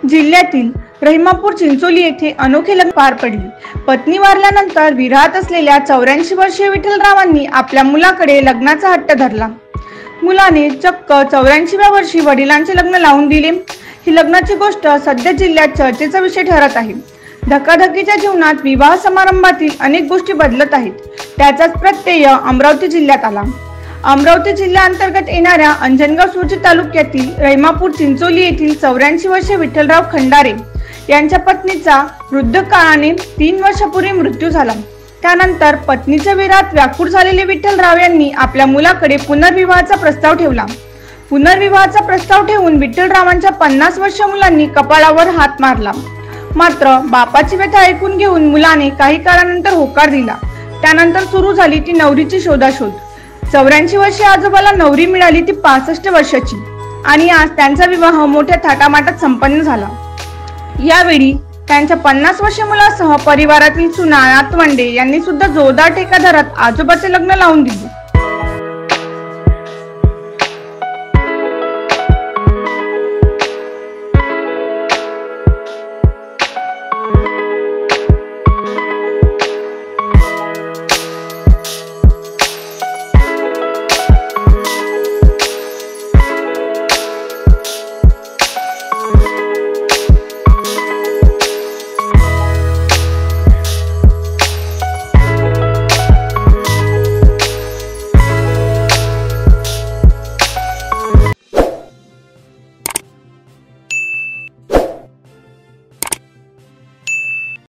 जिल्ह्यातील रहिमापूर चिंचोली येथे अनोखे लग्न पार पडले। पत्नी वारल्यानंतर विरहात असलेल्या 84 वर्षीय विठ्ठलरावांनी आपल्या मुलाकडे लग्नाचा हट्ट धरला। मुलाने चक्क 84व्या वर्षी वडिलांचे लग्न लावून दिले। ही लग्नाची गोष्ट सध्या जिल्ह्यात चर्चेचा विषय ठरत आहे। धकाधकीच्या जीवनात विवाह समारंभातील अनेक गोष्टी बदलत आहेत, त्याचाच प्रत्यय अमरावती जिल्ह्यात आला। अमरावती जिल्ह्याअंतर्गत येणाऱ्या अंजनगाव सुर्जी तालुक्यातील रहिमापूर चिंचोली येथील 84 वर्षीय विठ्ठलराव खंडारे यांच्या पत्नीचा वृद्धकाळाने 3 वर्षापूर्वी मृत्यू झाला। त्यानंतर पत्नीच्या विरहात व्याकुळ झालेले विठ्ठलराव यांनी आपल्या मुलाकडे पुनर्विवाहाचा प्रस्ताव ठेवला। पुनर्विवाहाचा प्रस्ताव ठेवून विठ्ठलरावांच्या 50 वर्षीय मुलांनी कपाळावर हात मारला। मात्र बापाची व्यथा ऐकून घेऊन मुलाने काही काळानंतर होकार दिला। त्यानंतर सुरू झाली ती नवरीची शोधाशोध। 84 वर्षीय आजोबाला नवरी मिळाली ती 65 वर्षाची आणि आज त्यांचा विवाह मोठ्या थाटामाटात संपन्न झाला। यावेळी त्यांच्या 50 वर्षीय मुलासह परिवारातील सुना नातवंडे यांनी सुद्धा जोरदार टेका धरत आजोबाचे लग्न लावून दिले।